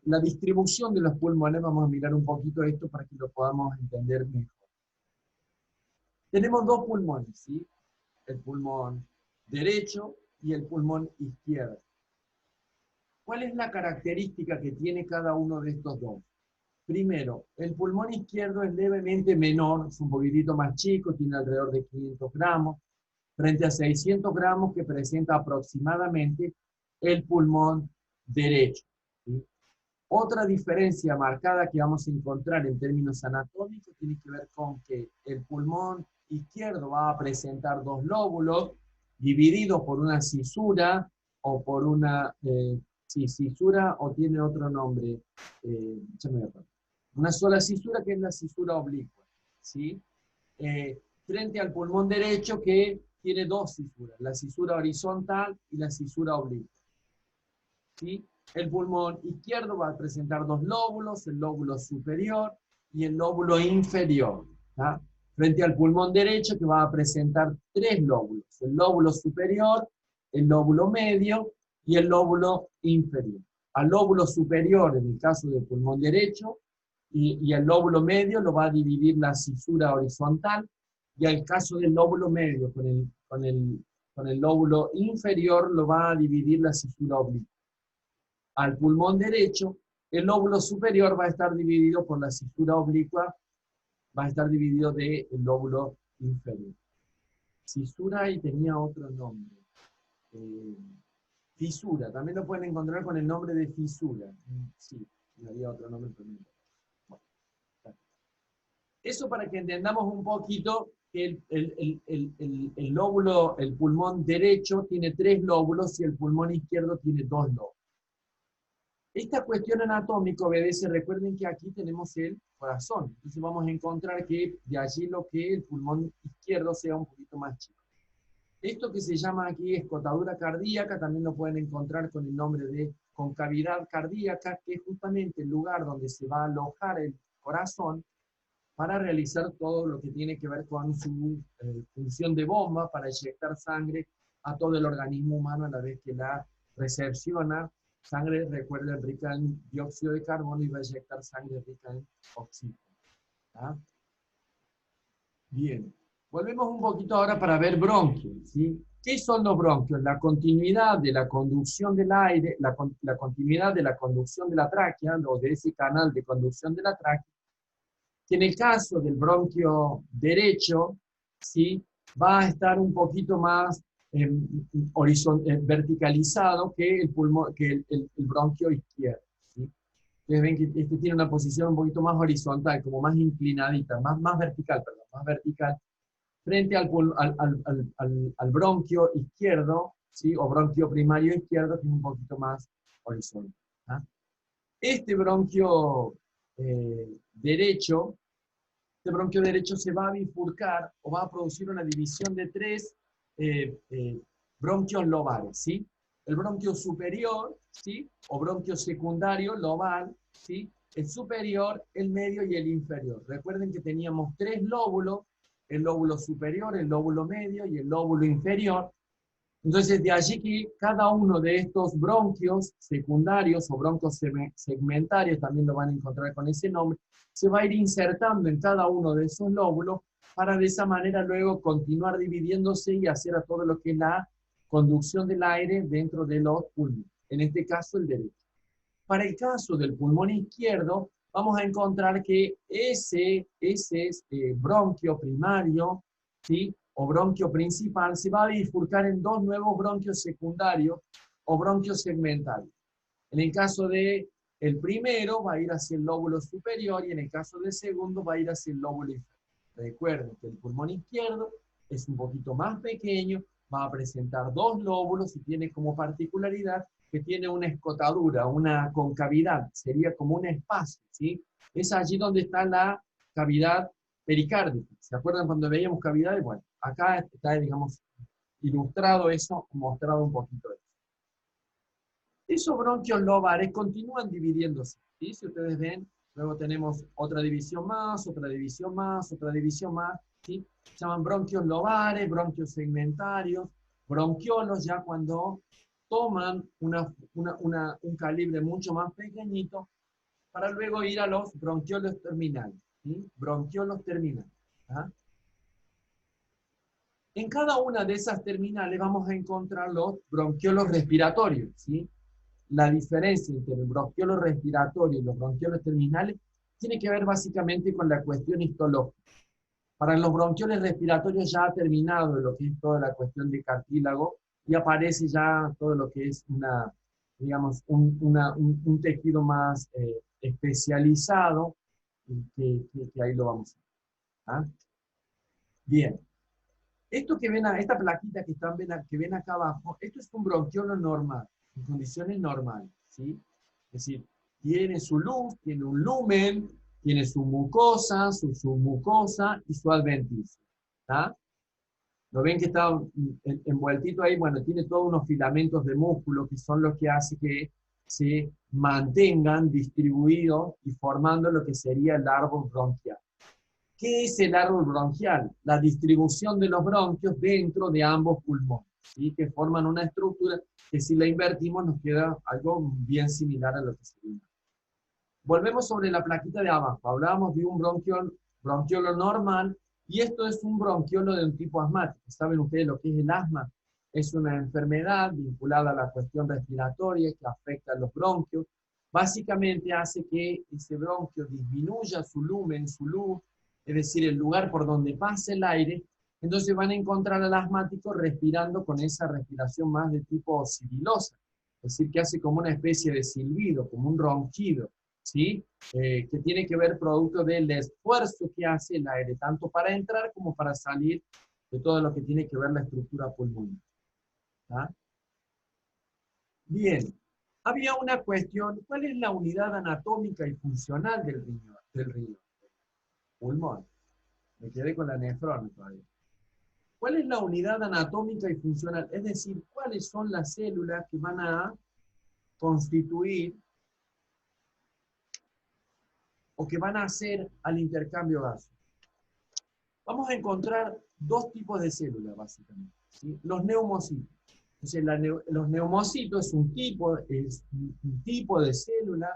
la distribución de los pulmones, vamos a mirar un poquito esto para que lo podamos entender mejor. Tenemos dos pulmones, ¿sí? El pulmón derecho y el pulmón izquierdo. ¿Cuál es la característica que tiene cada uno de estos dos? Primero, el pulmón izquierdo es levemente menor, es un poquitito más chico, tiene alrededor de 500 gramos, frente a 600 gramos que presenta aproximadamente el pulmón derecho, ¿sí? Otra diferencia marcada que vamos a encontrar en términos anatómicos tiene que ver con que el pulmón izquierdo va a presentar dos lóbulos divididos por una cisura o por una cisura o tiene otro nombre. Una sola cisura que es la cisura oblicua, ¿sí? Frente al pulmón derecho que tiene dos cisuras, la cisura horizontal y la cisura oblicua, ¿sí? El pulmón izquierdo va a presentar dos lóbulos, el lóbulo superior y el lóbulo inferior, ¿tá? Frente al pulmón derecho que va a presentar tres lóbulos, el lóbulo superior, el lóbulo medio y el lóbulo inferior. Al lóbulo superior, en el caso del pulmón derecho, y el lóbulo medio lo va a dividir la cisura horizontal, y al caso del lóbulo medio con el lóbulo inferior lo va a dividir la cisura oblicua. Al pulmón derecho, el lóbulo superior va a estar dividido por la cisura oblicua, va a estar dividido del lóbulo inferior. Cisura y tenía otro nombre. Fisura, también lo pueden encontrar con el nombre de fisura. Sí, había otro nombre también. Bueno, eso para que entendamos un poquito que el lóbulo, el pulmón derecho tiene tres lóbulos y el pulmón izquierdo tiene dos lóbulos. Esta cuestión anatómica obedece, recuerden que aquí tenemos el corazón, entonces vamos a encontrar que de allí lo que el pulmón izquierdo sea un poquito más chico. Esto que se llama aquí escotadura cardíaca también lo pueden encontrar con el nombre de concavidad cardíaca, que es justamente el lugar donde se va a alojar el corazón para realizar todo lo que tiene que ver con su función de bomba para inyectar sangre a todo el organismo humano a la vez que la recepciona. Sangre, recuerden, rica en dióxido de carbono y va a inyectar sangre rica en oxígeno. ¿Ah? Bien. Volvemos un poquito ahora para ver bronquios, ¿sí? ¿Qué son los bronquios? La continuidad de la conducción del aire, la continuidad de la conducción de la tráquea, o de ese canal de conducción de la tráquea, que en el caso del bronquio derecho, ¿sí? Va a estar un poquito más verticalizado que el pulmón, que el bronquio izquierdo, ¿sí? Ustedes ven que este tiene una posición un poquito más horizontal, como más inclinadita, más vertical, perdón, más vertical, frente al bronquio izquierdo, ¿sí? O bronquio primario izquierdo, que es un poquito más horizontal. ¿Ah? Este bronquio derecho, este bronquio derecho se va a bifurcar o va a producir una división de tres bronquios lobares, ¿sí? El bronquio superior, ¿sí? O bronquio secundario lobal, ¿sí? El superior, el medio y el inferior. Recuerden que teníamos tres lóbulos, el lóbulo superior, el lóbulo medio y el lóbulo inferior. Entonces, de allí que cada uno de estos bronquios secundarios o bronquios segmentarios, también lo van a encontrar con ese nombre, se va a ir insertando en cada uno de esos lóbulos para de esa manera luego continuar dividiéndose y hacer a todo lo que es la conducción del aire dentro de los pulmones, en este caso el derecho. Para el caso del pulmón izquierdo, vamos a encontrar que ese bronquio primario, ¿sí? O bronquio principal, se va a bifurcar en dos nuevos bronquios secundarios o bronquios segmentarios. En el caso de el primero va a ir hacia el lóbulo superior y en el caso del segundo va a ir hacia el lóbulo inferior. Recuerden que el pulmón izquierdo es un poquito más pequeño, va a presentar dos lóbulos y tiene como particularidad que tiene una escotadura, una concavidad, sería como un espacio, ¿sí? Es allí donde está la cavidad pericárdica. ¿Se acuerdan cuando veíamos cavidades? Bueno, acá está, digamos, ilustrado eso, mostrado un poquito eso. Esos bronquios lobares continúan dividiéndose, ¿sí? Si ustedes ven, luego tenemos otra división más, otra división más, otra división más, ¿sí? Se llaman bronquios lobares, bronquios segmentarios, bronquiolos ya cuando toman un calibre mucho más pequeñito para luego ir a los bronquiolos terminales, ¿sí? Bronquiolos terminales. ¿Ah? En cada una de esas terminales vamos a encontrar los bronquiolos respiratorios, ¿sí? La diferencia entre el bronquiolo respiratorio y los bronquiolos terminales tiene que ver básicamente con la cuestión histológica. Para los bronquioles respiratorios ya ha terminado lo que es toda la cuestión de cartílago y aparece ya todo lo que es digamos, un tejido más especializado, que ahí lo vamos a ver. ¿Ah? Bien. Esto que ven, esta plaquita que ven acá abajo, esto es un bronquiolo normal, en condiciones normales, ¿sí? Es decir, tiene su luz, tiene un lumen, tiene su mucosa, su submucosa y su adventicio. ¿Está? ¿Lo ven que está envueltito ahí? Bueno, tiene todos unos filamentos de músculo que son los que hacen que se mantengan distribuidos y formando lo que sería el árbol bronquial. ¿Qué es el árbol bronquial? La distribución de los bronquios dentro de ambos pulmones, ¿sí? Que forman una estructura que si la invertimos nos queda algo bien similar a lo que sería. Volvemos sobre la plaquita de abajo. Hablábamos de un bronquiolo normal y esto es un bronquiolo de un tipo asmático. ¿Saben ustedes lo que es el asma? Es una enfermedad vinculada a la cuestión respiratoria que afecta a los bronquios. Básicamente hace que ese bronquio disminuya su lumen, su luz, es decir, el lugar por donde pasa el aire. Entonces van a encontrar al asmático respirando con esa respiración más de tipo sibilosa. Es decir, que hace como una especie de silbido, como un ronquido. ¿Sí? Que tiene que ver producto del esfuerzo que hace el aire, tanto para entrar como para salir de todo lo que tiene que ver la estructura pulmonar. ¿Ah? Bien, había una cuestión, ¿cuál es la unidad anatómica y funcional del riñón? Pulmón. Me quedé con la nefrona todavía. ¿Cuál es la unidad anatómica y funcional? Es decir, ¿cuáles son las células que van a constituir o que van a hacer al intercambio gaseoso? Vamos a encontrar dos tipos de células, básicamente, ¿sí? Los neumocitos. Entonces, los neumocitos es un tipo de célula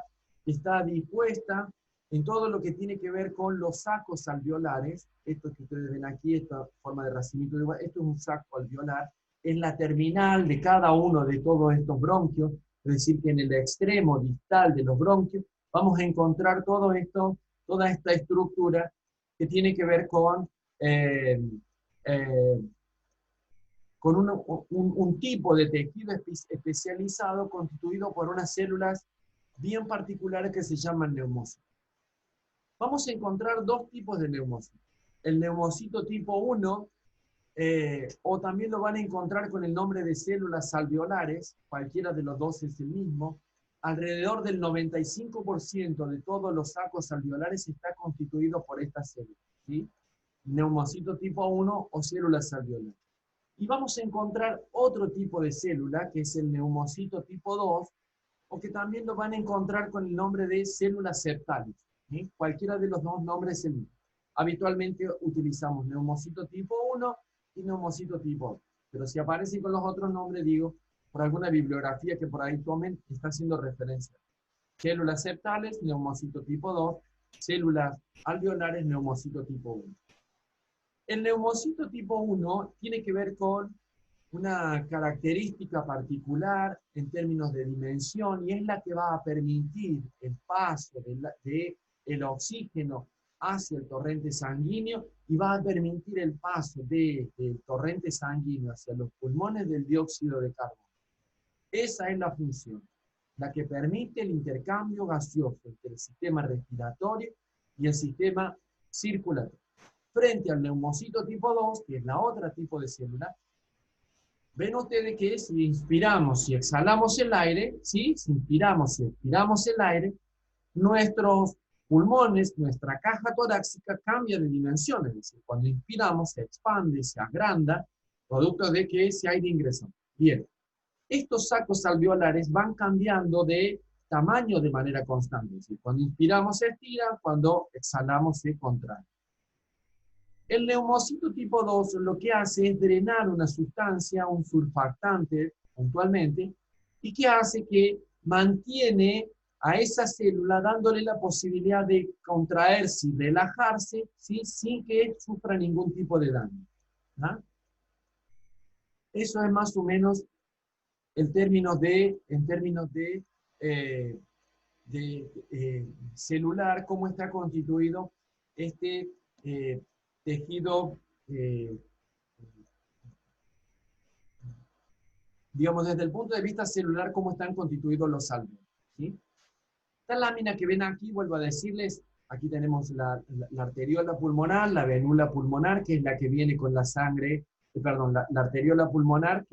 que está dispuesta en todo lo que tiene que ver con los sacos alveolares. Esto que ustedes ven aquí, esta forma de racimito, esto es un saco alveolar. Es la terminal de cada uno de todos estos bronquios, es decir, que en el extremo distal de los bronquios vamos a encontrar todo esto, toda esta estructura que tiene que ver con eh, eh, con un tipo de tejido especializado constituido por unas células bien particulares que se llaman neumocitos. Vamos a encontrar dos tipos de neumocitos. El neumocito tipo 1, o también lo van a encontrar con el nombre de células alveolares, cualquiera de los dos es el mismo. Alrededor del 95% de todos los sacos alveolares está constituido por estas células, ¿sí? Neumocito tipo 1 o células alveolares. Y vamos a encontrar otro tipo de célula, que es el neumocito tipo 2, o que también lo van a encontrar con el nombre de células septales. ¿Sí? Cualquiera de los dos nombres es el mismo. Habitualmente utilizamos neumocito tipo 1 y neumocito tipo 2. Pero si aparece con los otros nombres, digo, por alguna bibliografía que por ahí tomen, está haciendo referencia. Células septales, neumocito tipo 2, células alveolares, neumocito tipo 1. El neumocito tipo 1 tiene que ver con una característica particular en términos de dimensión y es la que va a permitir el paso del oxígeno hacia el torrente sanguíneo y va a permitir el paso del torrente sanguíneo hacia los pulmones del dióxido de carbono. Esa es la función, la que permite el intercambio gaseoso entre el sistema respiratorio y el sistema circulatorio. Frente al neumocito tipo 2, que es la otra tipo de célula, ven ustedes que si inspiramos y exhalamos el aire, ¿sí? Si inspiramos y expiramos el aire, nuestros pulmones, nuestra caja torácica cambia de dimensiones. Es decir, cuando inspiramos se expande, se agranda, producto de que ese aire ingresa. Bien, estos sacos alveolares van cambiando de tamaño de manera constante. Es decir, cuando inspiramos se estira, cuando exhalamos se contrae. El neumocito tipo 2 lo que hace es drenar una sustancia, un surfactante puntualmente, y que hace que mantiene a esa célula dándole la posibilidad de contraerse y relajarse, ¿sí? Sin que sufra ningún tipo de daño. ¿Ah? Eso es más o menos en términos de celular, cómo está constituido este tejido, digamos, desde el punto de vista celular, cómo están constituidos los alveolos, ¿sí? Esta lámina que ven aquí, vuelvo a decirles, aquí tenemos la arteriola pulmonar, la venula pulmonar, que es la que viene con la sangre, perdón, la arteriola pulmonar,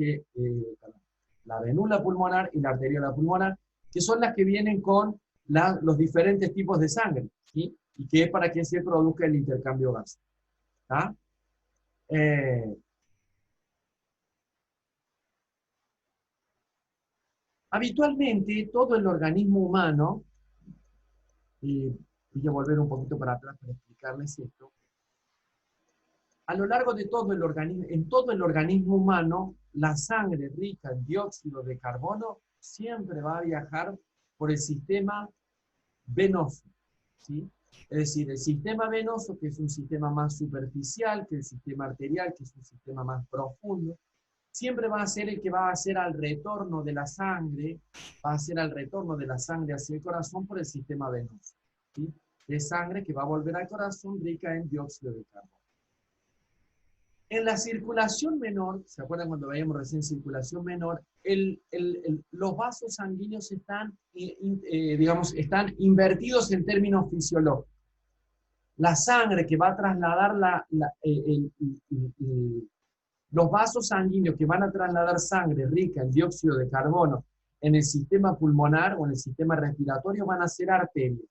la venula pulmonar y la arteriola pulmonar, que son las que vienen con los diferentes tipos de sangre, ¿sí? Y que es para que se produzca el intercambio gásico. ¿Tá? Habitualmente, todo el organismo humano, y voy a volver un poquito para atrás para explicarles esto, a lo largo de todo el organismo, en todo el organismo humano, la sangre rica en dióxido de carbono siempre va a viajar por el sistema venoso, ¿sí? Es decir, el sistema venoso, que es un sistema más superficial que el sistema arterial, que es un sistema más profundo, siempre va a ser el que va a hacer al retorno de la sangre, va a hacer al retorno de la sangre hacia el corazón por el sistema venoso, ¿sí? Es sangre que va a volver al corazón rica en dióxido de carbono. En la circulación menor, ¿se acuerdan cuando veíamos recién circulación menor? Los vasos sanguíneos están, digamos, están invertidos en términos fisiológicos. La sangre que va a trasladar los vasos sanguíneos que van a trasladar sangre rica en dióxido de carbono en el sistema pulmonar o en el sistema respiratorio van a ser arterias.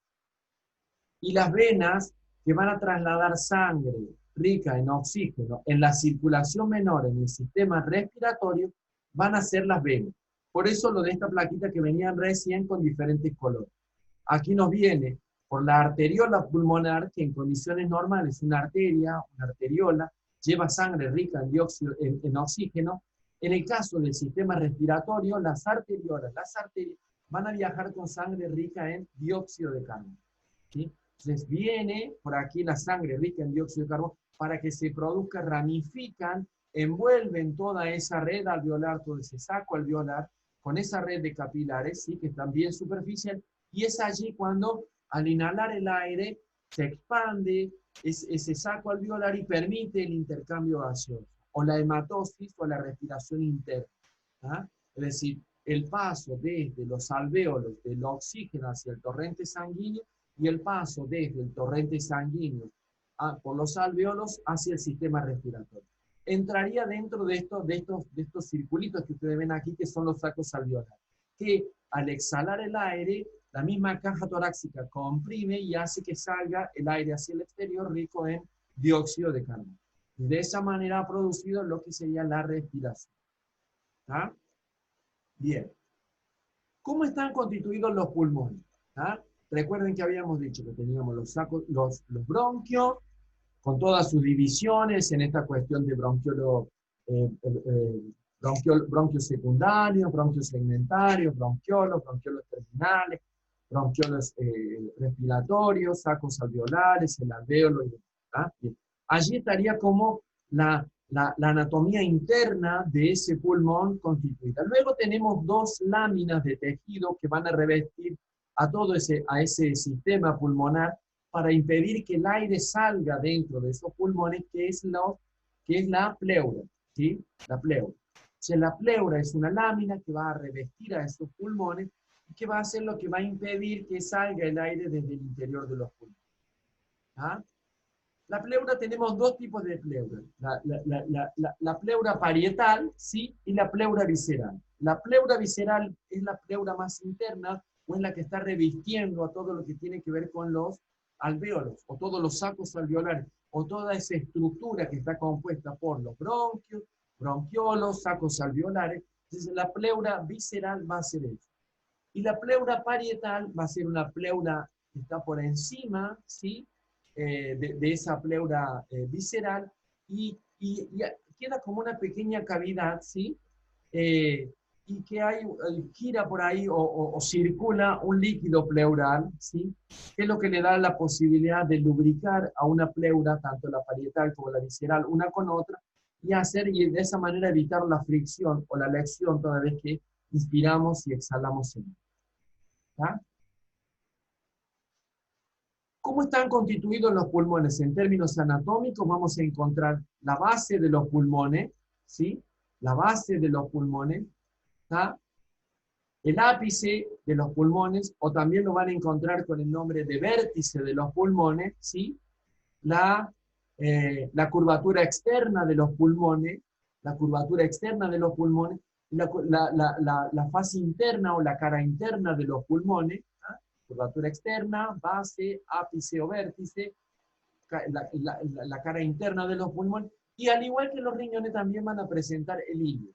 Y las venas que van a trasladar sangre rica en oxígeno en la circulación menor en el sistema respiratorio van a ser las venas. Por eso lo de esta plaquita que venían recién con diferentes colores. Aquí nos viene por la arteriola pulmonar, que en condiciones normales una arteria, una arteriola, lleva sangre rica en dióxido, en oxígeno. En el caso del sistema respiratorio, las arteriolas, las arterias, van a viajar con sangre rica en dióxido de carbono, ¿sí? Entonces viene por aquí la sangre rica en dióxido de carbono para que se produzca, ramifican, envuelven toda esa red alveolar, todo ese saco alveolar, con esa red de capilares, ¿sí? Que es también superficial, y es allí cuando al inhalar el aire se expande ese saco alveolar y permite el intercambio gaseoso, o la hematosis o la respiración interna, ¿ah? Es decir, el paso desde los alvéolos del oxígeno hacia el torrente sanguíneo y el paso desde el torrente sanguíneo por los alvéolos hacia el sistema respiratorio. Entraría dentro de estos circulitos que ustedes ven aquí, que son los sacos alveolares, que al exhalar el aire, la misma caja torácica comprime y hace que salga el aire hacia el exterior rico en dióxido de carbono. De esa manera ha producido lo que sería la respiración. ¿Ah? Bien. ¿Cómo están constituidos los pulmones? ¿Ah? Recuerden que habíamos dicho que teníamos los bronquios, con todas sus divisiones en esta cuestión de bronquios secundarios, bronquios segmentarios, bronquiolos terminales, bronquiolos respiratorios, sacos alveolares, el alvéolo. Bien. Allí estaría como la anatomía interna de ese pulmón constituida. Luego tenemos dos láminas de tejido que van a revestir a ese sistema pulmonar para impedir que el aire salga dentro de esos pulmones, que es la pleura, ¿sí? La pleura. O sea, la pleura es una lámina que va a revestir a esos pulmones y que va a hacer lo que va a impedir que salga el aire desde el interior de los pulmones. ¿Ah? La pleura, tenemos dos tipos de pleura. La pleura parietal, ¿sí? Y la pleura visceral. La pleura visceral es la pleura más interna, o es la que está revistiendo a todo lo que tiene que ver con los alvéolos, o todos los sacos alveolares, o toda esa estructura que está compuesta por los bronquios, bronquiolos, sacos alveolares. Entonces la pleura visceral va a ser eso. Y la pleura parietal va a ser una pleura que está por encima, ¿sí? De esa pleura visceral, y queda como una pequeña cavidad, ¿sí? Y que gira por ahí o circula un líquido pleural, ¿sí? Que es lo que le da la posibilidad de lubricar a una pleura, tanto la parietal como la visceral, una con otra, y de esa manera evitar la fricción o la lección toda vez que inspiramos y exhalamos en él. ¿Tá? ¿Cómo están constituidos los pulmones? En términos anatómicos vamos a encontrar la base de los pulmones, ¿sí? La base de los pulmones, ¿tá? El ápice de los pulmones, o también lo van a encontrar con el nombre de vértice de los pulmones, ¿sí? La curvatura externa de los pulmones, la curvatura externa de los pulmones, la fase interna o la cara interna de los pulmones, ¿ah? Curvatura externa, base, ápice o vértice, la cara interna de los pulmones, y al igual que los riñones también van a presentar el hilo.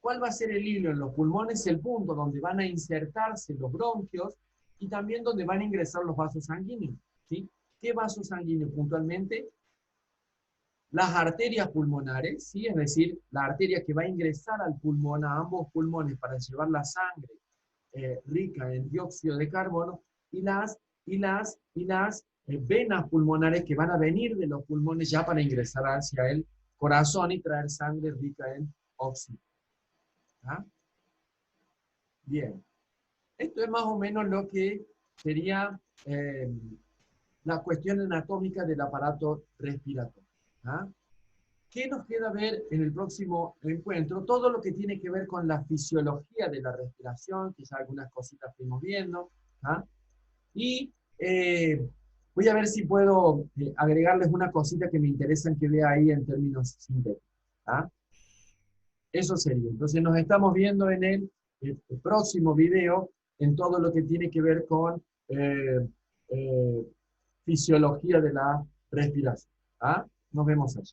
¿Cuál va a ser el hilo en los pulmones? El punto donde van a insertarse los bronquios y también donde van a ingresar los vasos sanguíneos, ¿sí? ¿Qué vasos sanguíneos puntualmente? Las arterias pulmonares, ¿sí? Es decir, la arteria que va a ingresar al pulmón, a ambos pulmones, para llevar la sangre rica en dióxido de carbono, y las venas pulmonares que van a venir de los pulmones ya para ingresar hacia el corazón y traer sangre rica en oxígeno. ¿Ah? Bien. Esto es más o menos lo que sería la cuestión anatómica del aparato respiratorio. ¿Ah? ¿Qué nos queda ver en el próximo encuentro? Todo lo que tiene que ver con la fisiología de la respiración, quizá algunas cositas fuimos viendo. ¿Ah? Y voy a ver si puedo agregarles una cosita que me interesa que vea ahí en términos sintéticos. ¿Ah? Eso sería. Entonces nos estamos viendo en el próximo video en todo lo que tiene que ver con fisiología de la respiración. ¿Ah? Nos vemos allí.